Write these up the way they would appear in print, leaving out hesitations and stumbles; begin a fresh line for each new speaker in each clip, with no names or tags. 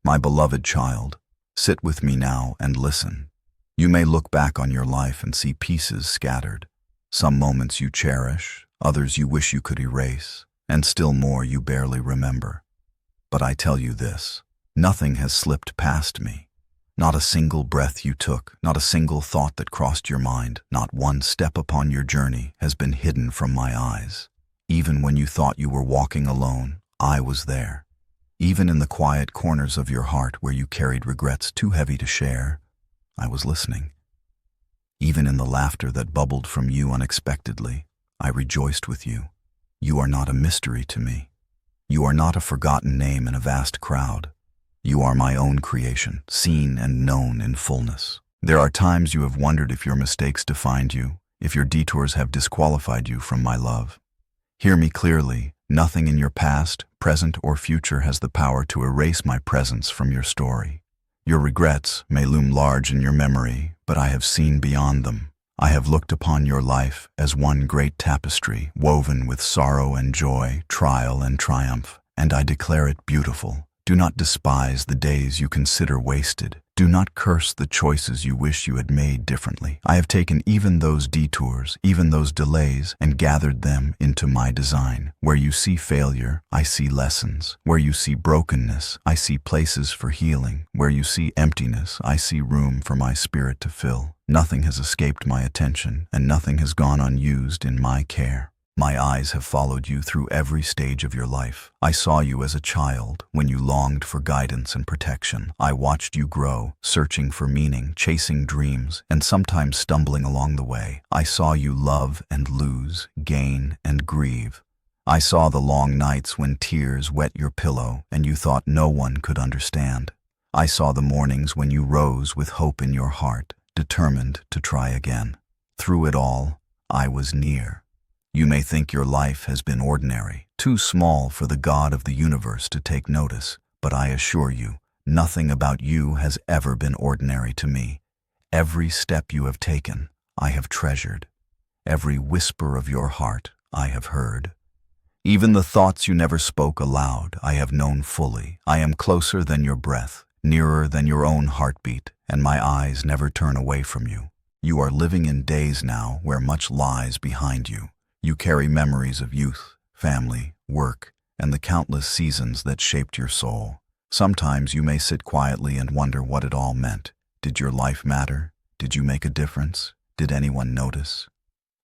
My beloved child, sit with me now and listen. You may look back on your life and see pieces scattered. Some moments you cherish, others you wish you could erase, and still more you barely remember. But I tell you this, nothing has slipped past me. Not a single breath you took, not a single thought that crossed your mind, not one step upon your journey has been hidden from my eyes. Even when you thought you were walking alone, I was there. Even in the quiet corners of your heart where you carried regrets too heavy to share, I was listening. Even in the laughter that bubbled from you unexpectedly, I rejoiced with you. You are not a mystery to me. You are not a forgotten name in a vast crowd. You are my own creation, seen and known in fullness. There are times you have wondered if your mistakes defined you, if your detours have disqualified you from my love. Hear me clearly. Nothing in your past, present, or future has the power to erase my presence from your story. Your regrets may loom large in your memory, but I have seen beyond them. I have looked upon your life as one great tapestry, woven with sorrow and joy, trial and triumph, and I declare it beautiful. Do not despise the days you consider wasted. Do not curse the choices you wish you had made differently. I have taken even those detours, even those delays, and gathered them into my design. Where you see failure, I see lessons. Where you see brokenness, I see places for healing. Where you see emptiness, I see room for my spirit to fill. Nothing has escaped my attention, and nothing has gone unused in my care. My eyes have followed you through every stage of your life. I saw you as a child, when you longed for guidance and protection. I watched you grow, searching for meaning, chasing dreams, and sometimes stumbling along the way. I saw you love and lose, gain and grieve. I saw the long nights when tears wet your pillow and you thought no one could understand. I saw the mornings when you rose with hope in your heart, determined to try again. Through it all, I was near. You may think your life has been ordinary, too small for the God of the universe to take notice, but I assure you, nothing about you has ever been ordinary to me. Every step you have taken, I have treasured. Every whisper of your heart, I have heard. Even the thoughts you never spoke aloud, I have known fully. I am closer than your breath, nearer than your own heartbeat, and my eyes never turn away from you. You are living in days now where much lies behind you. You carry memories of youth, family, work, and the countless seasons that shaped your soul. Sometimes you may sit quietly and wonder what it all meant. Did your life matter? Did you make a difference? Did anyone notice?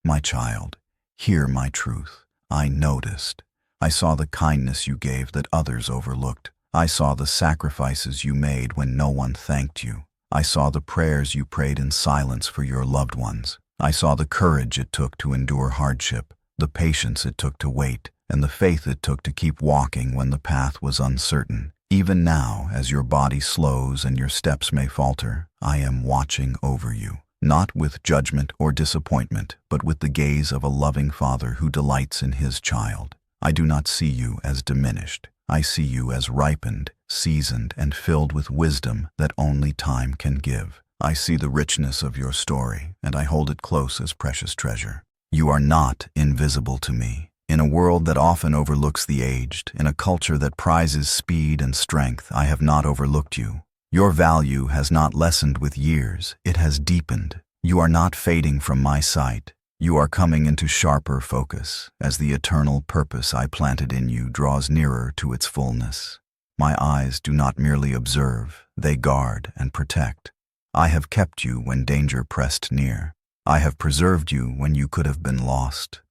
My child, hear my truth. I noticed. I saw the kindness you gave that others overlooked. I saw the sacrifices you made when no one thanked you. I saw the prayers you prayed in silence for your loved ones. I saw the courage it took to endure hardship, the patience it took to wait, and the faith it took to keep walking when the path was uncertain. Even now, as your body slows and your steps may falter, I am watching over you, not with judgment or disappointment, but with the gaze of a loving father who delights in his child. I do not see you as diminished. I see you as ripened, seasoned, and filled with wisdom that only time can give. I see the richness of your story, and I hold it close as precious treasure. You are not invisible to me. In a world that often overlooks the aged, in a culture that prizes speed and strength, I have not overlooked you. Your value has not lessened with years, it has deepened. You are not fading from my sight. You are coming into sharper focus as the eternal purpose I planted in you draws nearer to its fullness. My eyes do not merely observe, they guard and protect. I have kept you when danger pressed near. I have preserved you when you could have been lost.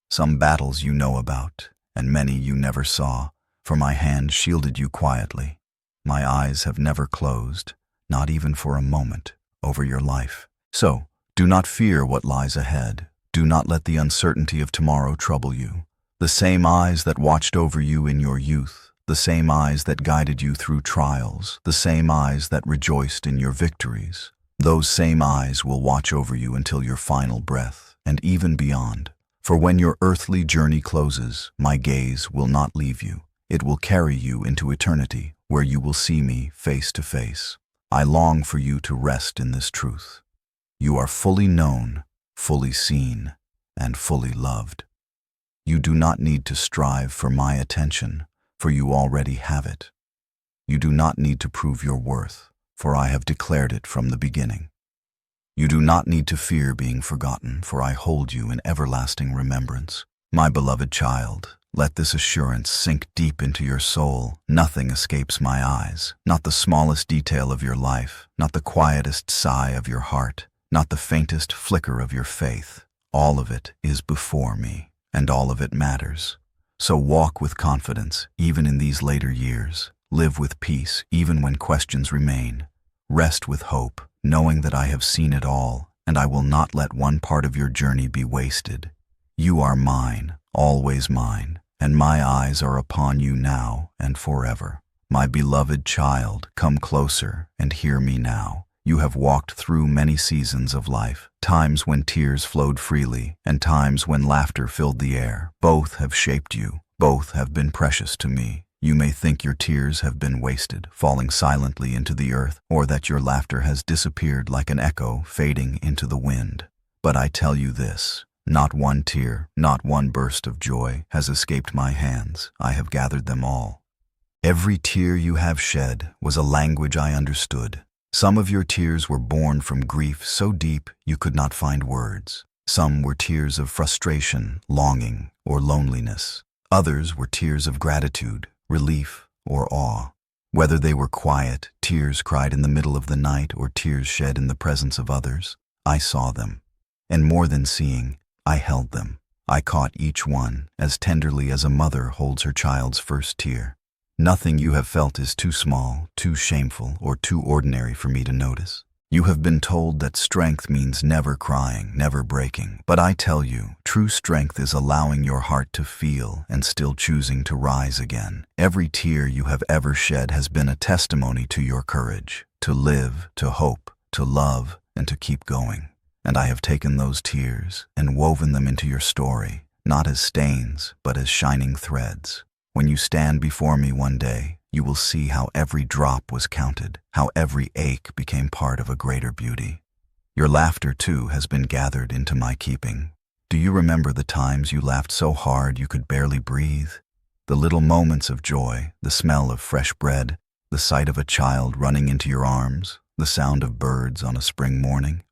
Some battles you know about, and many you never saw, for my hand shielded you quietly. My eyes have never closed, not even for a moment, over your life. So, do not fear what lies ahead. Do not let the uncertainty of tomorrow trouble you. The same eyes that watched over you in your youth, the same eyes that guided you through trials, the same eyes that rejoiced in your victories, those same eyes will watch over you until your final breath, and even beyond. For when your earthly journey closes, my gaze will not leave you. It will carry you into eternity, where you will see me face to face. I long for you to rest in this truth. You are fully known, fully seen, and fully loved. You do not need to strive for my attention, for you already have it. You do not need to prove your worth, for I have declared it from the beginning. You do not need to fear being forgotten, for I hold you in everlasting remembrance. My beloved child, let this assurance sink deep into your soul. Nothing escapes my eyes, not the smallest detail of your life, not the quietest sigh of your heart, not the faintest flicker of your faith. All of it is before me, and all of it matters. So walk with confidence, even in these later years. Live with peace, even when questions remain. Rest with hope, knowing that I have seen it all, and I will not let one part of your journey be wasted. You are mine, always mine, and my eyes are upon you now and forever. My beloved child, come closer and hear me now. You have walked through many seasons of life, times when tears flowed freely and times when laughter filled the air. Both have shaped you. Both have been precious to me. You may think your tears have been wasted, falling silently into the earth, or that your laughter has disappeared like an echo fading into the wind. But I tell you this, not one tear, not one burst of joy has escaped my hands. I have gathered them all. Every tear you have shed was a language I understood. Some of your tears were born from grief so deep you could not find words. Some were tears of frustration, longing, or loneliness. Others were tears of gratitude, relief, or awe. Whether they were quiet, tears cried in the middle of the night, or tears shed in the presence of others, I saw them. And more than seeing, I held them. I caught each one as tenderly as a mother holds her child's first tear. Nothing you have felt is too small, too shameful, or too ordinary for me to notice. You have been told that strength means never crying, never breaking. But I tell you, true strength is allowing your heart to feel and still choosing to rise again. Every tear you have ever shed has been a testimony to your courage, to live, to hope, to love, and to keep going. And I have taken those tears and woven them into your story, not as stains, but as shining threads. When you stand before me one day, you will see how every drop was counted, how every ache became part of a greater beauty. Your laughter, too, has been gathered into my keeping. Do you remember the times you laughed so hard you could barely breathe? The little moments of joy, the smell of fresh bread, the sight of a child running into your arms, the sound of birds on a spring morning?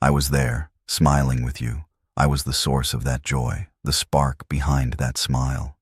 I was there, smiling with you. I was the source of that joy, the spark behind that smile.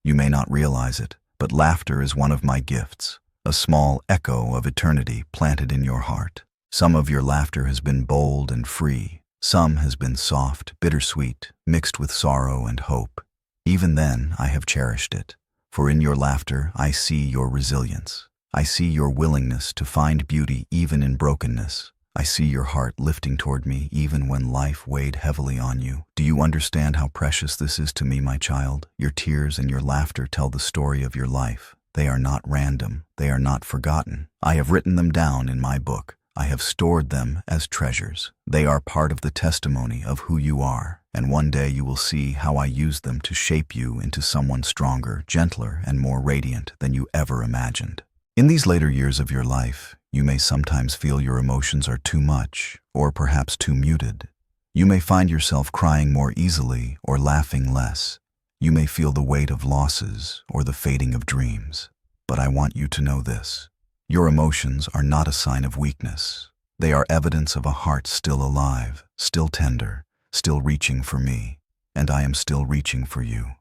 You may not realize it, but laughter is one of my gifts, a small echo of eternity planted in your heart. Some of your laughter has been bold and free. Some has been soft, bittersweet, mixed with sorrow and hope. Even then, I have cherished it, for in your laughter I see your resilience. I see your willingness to find beauty even in brokenness. I see your heart lifting toward me even when life weighed heavily on you. Do you understand how precious this is to me, my child? Your tears and your laughter tell the story of your life. They are not random. They are not forgotten. I have written them down in my book. I have stored them as treasures. They are part of the testimony of who you are, and one day you will see how I used them to shape you into someone stronger, gentler, and more radiant than you ever imagined. In these later years of your life, you may sometimes feel your emotions are too much, or perhaps too muted. You may find yourself crying more easily or laughing less. You may feel the weight of losses or the fading of dreams. But I want you to know this. Your emotions are not a sign of weakness. They are evidence of a heart still alive, still tender, still reaching for me, and I am still reaching for you.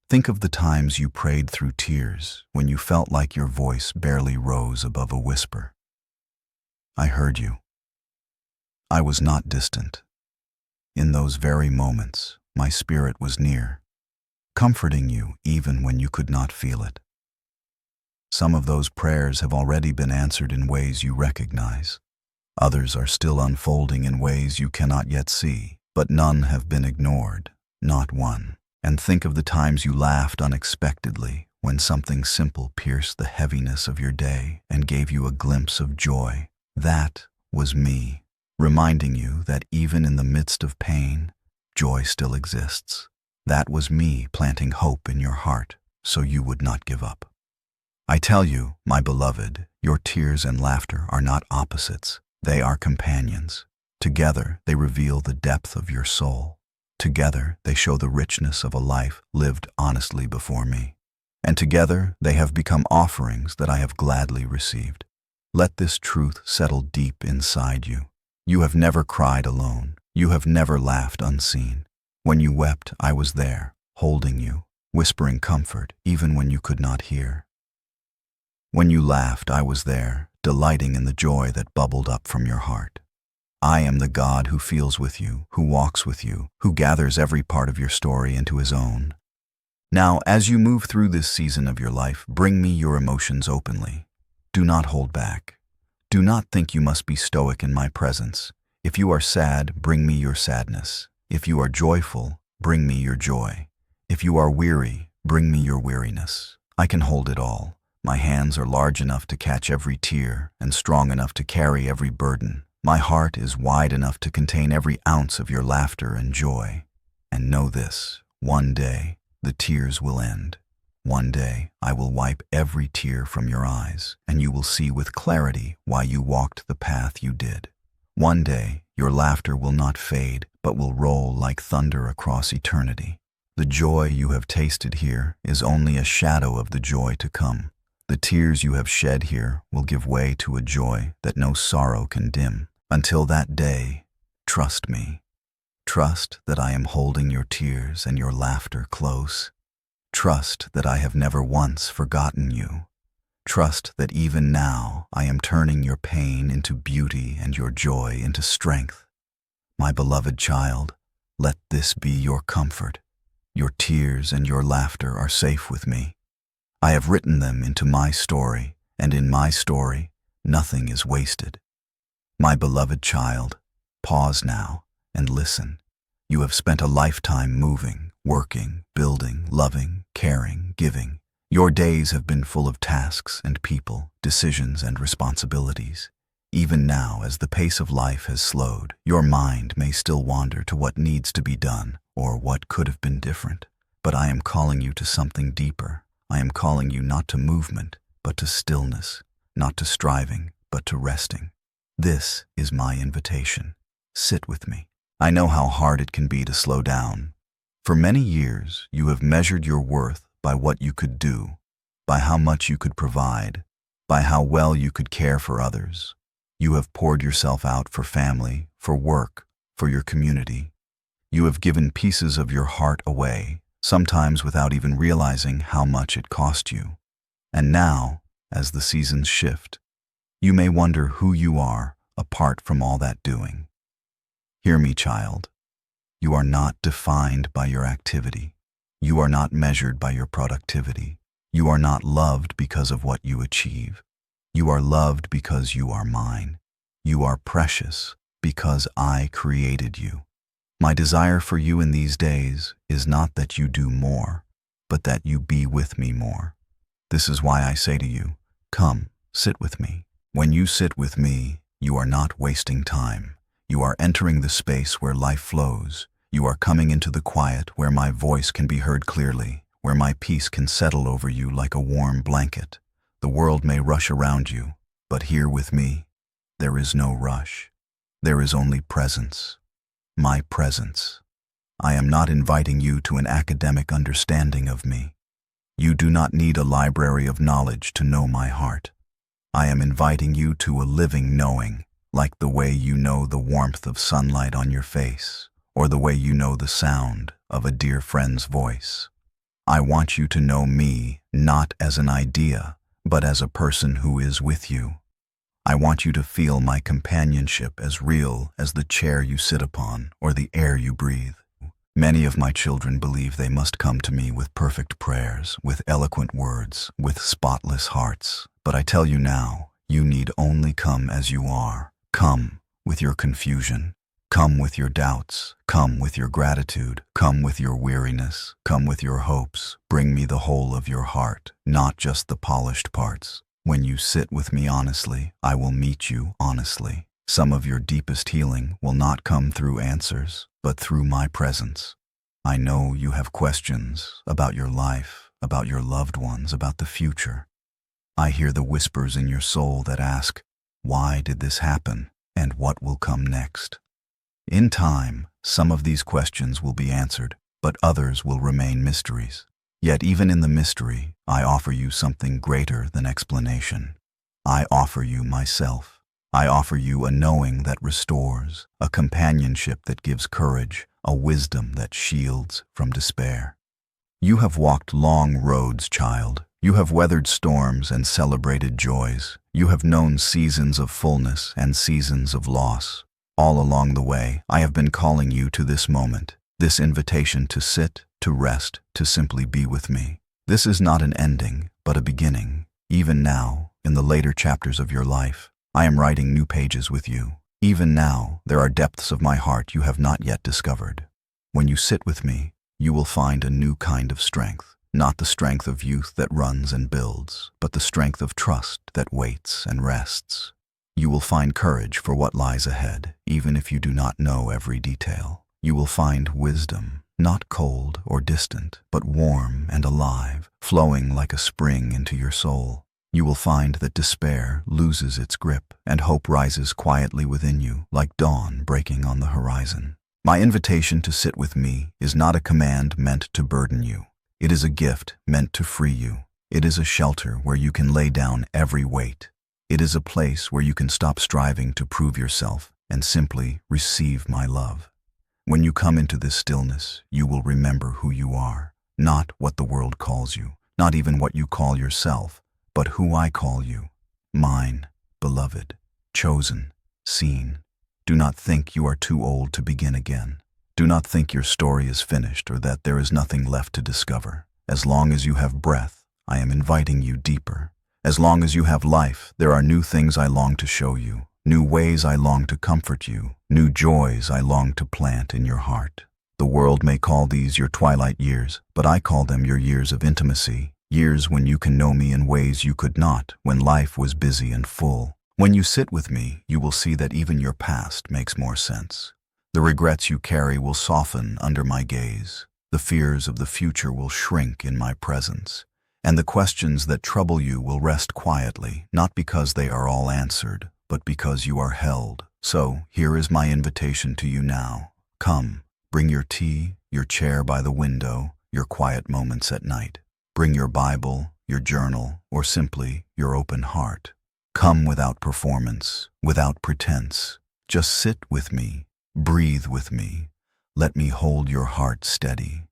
Think of the times you prayed through tears, when you felt like your voice barely rose above a whisper. I heard you. I was not distant. In those very moments, my spirit was near, comforting you even when you could not feel it. Some of those prayers have already been answered in ways you recognize. Others are still unfolding in ways you cannot yet see, but none have been ignored, not one. And think of the times you laughed unexpectedly, when something simple pierced the heaviness of your day and gave you a glimpse of joy. That was me, reminding you that even in the midst of pain, joy still exists. That was me planting hope in your heart so you would not give up. I tell you, my beloved, your tears and laughter are not opposites. They are companions. Together, they reveal the depth of your soul. Together, they show the richness of a life lived honestly before me. and together they have become offerings that I have gladly received. Let this truth settle deep inside you. You have never cried alone. You have never laughed unseen. When you wept, I was there, holding you, whispering comfort even when you could not hear. When you laughed, I was there, delighting in the joy that bubbled up from your heart. I am the God who feels with you, who walks with you, who gathers every part of your story into his own. Now, as you move through this season of your life, bring me your emotions openly. Do not hold back. Do not think you must be stoic in my presence. If you are sad, bring me your sadness. If you are joyful, bring me your joy. If you are weary, bring me your weariness. I can hold it all. My hands are large enough to catch every tear and strong enough to carry every burden. My heart is wide enough to contain every ounce of your laughter and joy. And know this, one day, the tears will end. One day, I will wipe every tear from your eyes, and you will see with clarity why you walked the path you did. One day, your laughter will not fade, but will roll like thunder across eternity. The joy you have tasted here is only a shadow of the joy to come. The tears you have shed here will give way to a joy that no sorrow can dim. Until that day, trust me. Trust that I am holding your tears and your laughter close. Trust that I have never once forgotten you. Trust that even now I am turning your pain into beauty and your joy into strength. My beloved child, let this be your comfort. Your tears and your laughter are safe with me. I have written them into my story, and in my story, nothing is wasted. My beloved child, pause now and listen. You have spent a lifetime moving, working, building, loving, caring, giving. Your days have been full of tasks and people, decisions and responsibilities. Even now, as the pace of life has slowed, your mind may still wander to what needs to be done or what could have been different. But I am calling you to something deeper. I am calling you not to movement, but to stillness, not to striving, but to resting. This is my invitation. Sit with me. I know how hard it can be to slow down. For many years, you have measured your worth by what you could do, by how much you could provide, by how well you could care for others. You have poured yourself out for family, for work, for your community. You have given pieces of your heart away, sometimes without even realizing how much it cost you. And now, as the seasons shift, you may wonder who you are apart from all that doing. Hear me, child. You are not defined by your activity. You are not measured by your productivity. You are not loved because of what you achieve. You are loved because you are mine. You are precious because I created you. My desire for you in these days is not that you do more, but that you be with me more. This is why I say to you, come, sit with me. When you sit with me, you are not wasting time. You are entering the space where life flows. You are coming into the quiet where my voice can be heard clearly, where my peace can settle over you like a warm blanket. The world may rush around you, but here with me, there is no rush. There is only presence. My presence. I am not inviting you to an academic understanding of me. You do not need a library of knowledge to know my heart. I am inviting you to a living knowing, like the way you know the warmth of sunlight on your face, or the way you know the sound of a dear friend's voice. I want you to know me not as an idea, but as a person who is with you. I want you to feel my companionship as real as the chair you sit upon or the air you breathe. Many of my children believe they must come to me with perfect prayers, with eloquent words, with spotless hearts. But I tell you now, you need only come as you are. Come with your confusion. Come with your doubts. Come with your gratitude. Come with your weariness. Come with your hopes. Bring me the whole of your heart, not just the polished parts. When you sit with me honestly, I will meet you honestly. Some of your deepest healing will not come through answers, but through my presence. I know you have questions about your life, about your loved ones, about the future. I hear the whispers in your soul that ask, why did this happen, and what will come next? In time, some of these questions will be answered, but others will remain mysteries. Yet even in the mystery, I offer you something greater than explanation. I offer you myself. I offer you a knowing that restores, a companionship that gives courage, a wisdom that shields from despair. You have walked long roads, child. You have weathered storms and celebrated joys. You have known seasons of fullness and seasons of loss. All along the way, I have been calling you to this moment, this invitation to sit, to rest, to simply be with me. This is not an ending, but a beginning. Even now, in the later chapters of your life, I am writing new pages with you. Even now, there are depths of my heart you have not yet discovered. When you sit with me, you will find a new kind of strength, not the strength of youth that runs and builds, but the strength of trust that waits and rests. You will find courage for what lies ahead, even if you do not know every detail. You will find wisdom, not cold or distant, but warm and alive, flowing like a spring into your soul. You will find that despair loses its grip and hope rises quietly within you, like dawn breaking on the horizon. My invitation to sit with me is not a command meant to burden you. It is a gift meant to free you. It is a shelter where you can lay down every weight. It is a place where you can stop striving to prove yourself and simply receive my love. When you come into this stillness, you will remember who you are, not what the world calls you, not even what you call yourself, but who I call you, mine, beloved, chosen, seen. Do not think you are too old to begin again. Do not think your story is finished or that there is nothing left to discover. As long as you have breath, I am inviting you deeper. As long as you have life, there are new things I long to show you, new ways I long to comfort you, new joys I long to plant in your heart. The world may call these your twilight years, but I call them your years of intimacy. Years when you can know me in ways you could not, when life was busy and full. When you sit with me, you will see that even your past makes more sense. The regrets you carry will soften under my gaze. The fears of the future will shrink in my presence. And the questions that trouble you will rest quietly, not because they are all answered, but because you are held. So, here is my invitation to you now. Come, bring your tea, your chair by the window, your quiet moments at night. Bring your Bible, your journal, or simply your open heart. Come without performance, without pretense. Just sit with me, breathe with me. Let me hold your heart steady.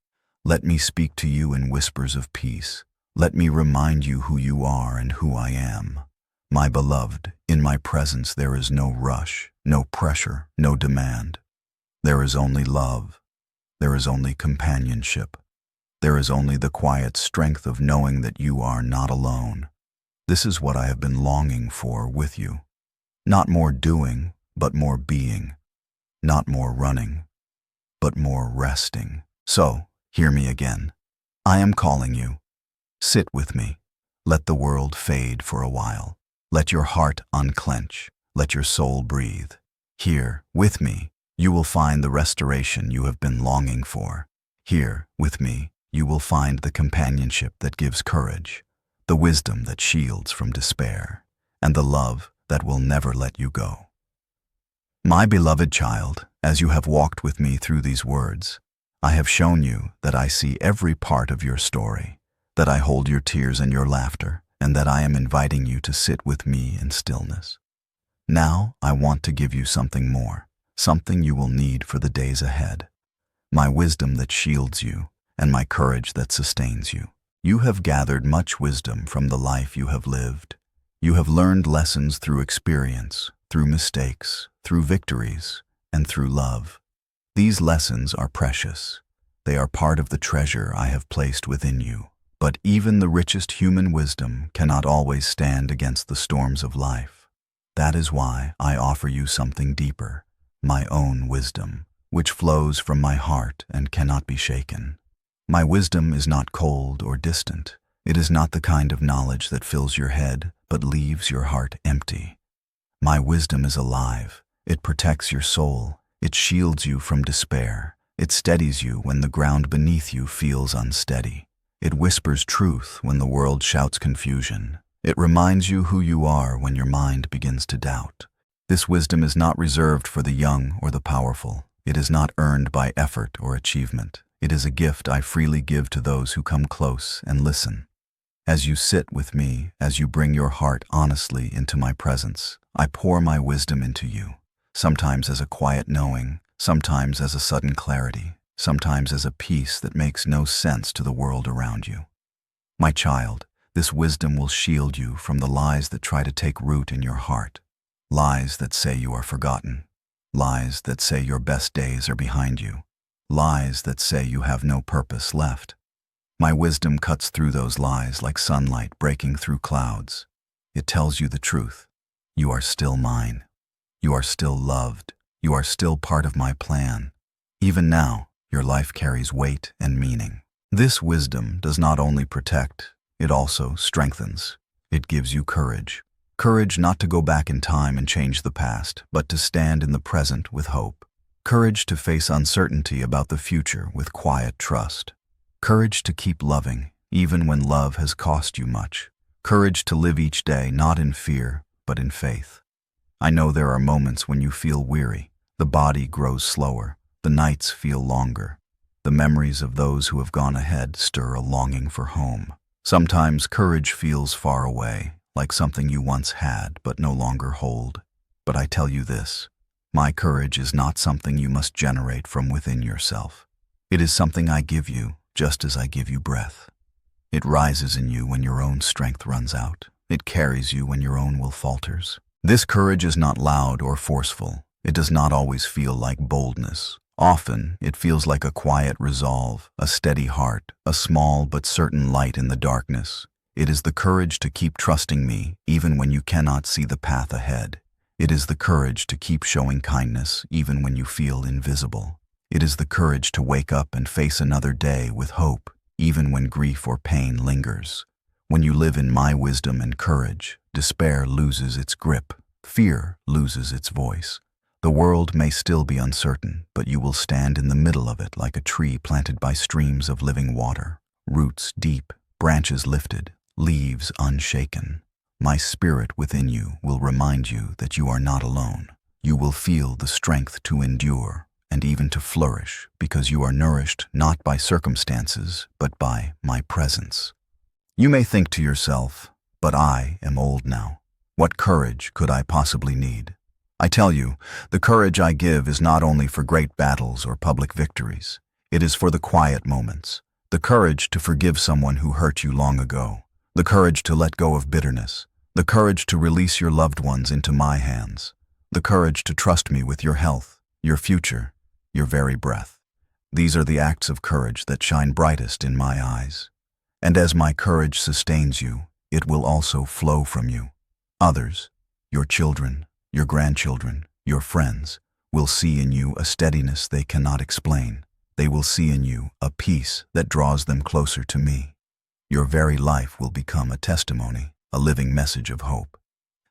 Let me speak to you in whispers of peace. Let me remind you who you are and who I am. My beloved, in my presence there is no rush, no pressure, no demand. There is only love. There is only companionship. There is only the quiet strength of knowing that you are not alone. This is what I have been longing for with you. Not more doing, but more being. Not more running, but more resting. So, hear me again. I am calling you. Sit with me. Let the world fade for a while. Let your heart unclench. Let your soul breathe. Here, with me, you will find the restoration you have been longing for. Here, with me, you will find the companionship that gives courage, the wisdom that shields from despair, and the love that will never let you go. My beloved child, as you have walked with me through these words, I have shown you that I see every part of your story, that I hold your tears and your laughter, and that I am inviting you to sit with me in stillness. Now I want to give you something more, something you will need for the days ahead. My wisdom that shields you, and my courage that sustains you. You have gathered much wisdom from the life you have lived. You have learned lessons through experience, through mistakes, through victories, and through love. These lessons are precious. They are part of the treasure I have placed within you. But even the richest human wisdom cannot always stand against the storms of life. That is why I offer you something deeper, my own wisdom, which flows from my heart and cannot be shaken. My wisdom is not cold or distant. It is not the kind of knowledge that fills your head but leaves your heart empty. My wisdom is alive. It protects your soul. It shields you from despair. It steadies you when the ground beneath you feels unsteady. It whispers truth when the world shouts confusion. It reminds you who you are when your mind begins to doubt. This wisdom is not reserved for the young or the powerful. It is not earned by effort or achievement. It is a gift I freely give to those who come close and listen. As you sit with me, as you bring your heart honestly into my presence, I pour my wisdom into you, sometimes as a quiet knowing, sometimes as a sudden clarity, sometimes as a peace that makes no sense to the world around you. My child, this wisdom will shield you from the lies that try to take root in your heart, lies that say you are forgotten, lies that say your best days are behind you, lies that say you have no purpose left. My wisdom cuts through those lies like sunlight breaking through clouds. It tells you the truth. You are still mine. You are still loved. You are still part of my plan. Even now, your life carries weight and meaning. This wisdom does not only protect, it also strengthens. It gives you courage. Courage not to go back in time and change the past, but to stand in the present with hope. Courage to face uncertainty about the future with quiet trust. Courage to keep loving, even when love has cost you much. Courage to live each day not in fear, but in faith. I know there are moments when you feel weary. The body grows slower. The nights feel longer. The memories of those who have gone ahead stir a longing for home. Sometimes courage feels far away, like something you once had but no longer hold. But I tell you this, my courage is not something you must generate from within yourself. It is something I give you, just as I give you breath. It rises in you when your own strength runs out. It carries you when your own will falters. This courage is not loud or forceful. It does not always feel like boldness. Often, it feels like a quiet resolve, a steady heart, a small but certain light in the darkness. It is the courage to keep trusting me, even when you cannot see the path ahead. It is the courage to keep showing kindness, even when you feel invisible. It is the courage to wake up and face another day with hope, even when grief or pain lingers. When you live in my wisdom and courage, despair loses its grip, fear loses its voice. The world may still be uncertain, but you will stand in the middle of it like a tree planted by streams of living water, roots deep, branches lifted, leaves unshaken. My spirit within you will remind you that you are not alone. You will feel the strength to endure, and even to flourish, because you are nourished not by circumstances, but by my presence. You may think to yourself, but I am old now. What courage could I possibly need? I tell you, the courage I give is not only for great battles or public victories. It is for the quiet moments, the courage to forgive someone who hurt you long ago, the courage to let go of bitterness, the courage to release your loved ones into my hands, the courage to trust me with your health, your future, your very breath. These are the acts of courage that shine brightest in my eyes. And as my courage sustains you, it will also flow from you. Others, your children, your grandchildren, your friends, will see in you a steadiness they cannot explain. They will see in you a peace that draws them closer to me. Your very life will become a testimony, a living message of hope.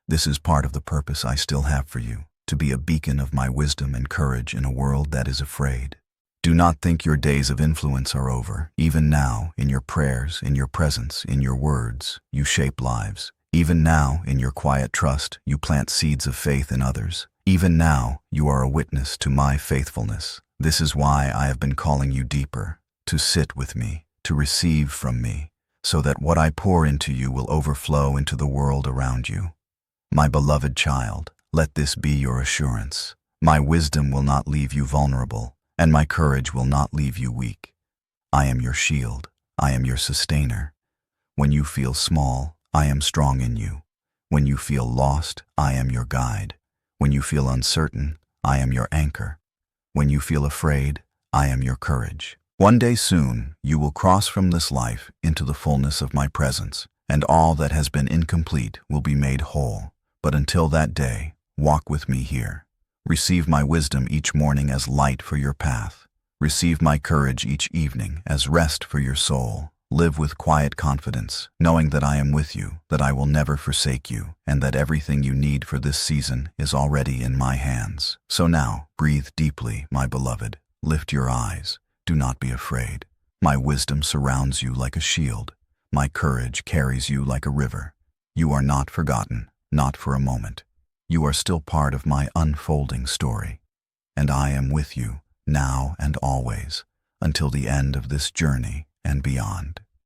This is part of the purpose I still have for you, to be a beacon of my wisdom and courage in a world that is afraid. Do not think your days of influence are over. Even now, in your prayers, in your presence, in your words, you shape lives. Even now, in your quiet trust, you plant seeds of faith in others. Even now, you are a witness to my faithfulness. This is why I have been calling you deeper, to sit with me, to receive from me, so that what I pour into you will overflow into the world around you. My beloved child, let this be your assurance. My wisdom will not leave you vulnerable, and my courage will not leave you weak. I am your shield. I am your sustainer. When you feel small, I am strong in you. When you feel lost, I am your guide. When you feel uncertain, I am your anchor. When you feel afraid, I am your courage. One day soon, you will cross from this life into the fullness of my presence, and all that has been incomplete will be made whole. But until that day, walk with me here. Receive my wisdom each morning as light for your path. Receive my courage each evening as rest for your soul. Live with quiet confidence, knowing that I am with you, that I will never forsake you, and that everything you need for this season is already in my hands. So now, breathe deeply, my beloved. Lift your eyes. Do not be afraid. My wisdom surrounds you like a shield. My courage carries you like a river. You are not forgotten, not for a moment. You are still part of my unfolding story. And I am with you, now and always, until the end of this journey and beyond.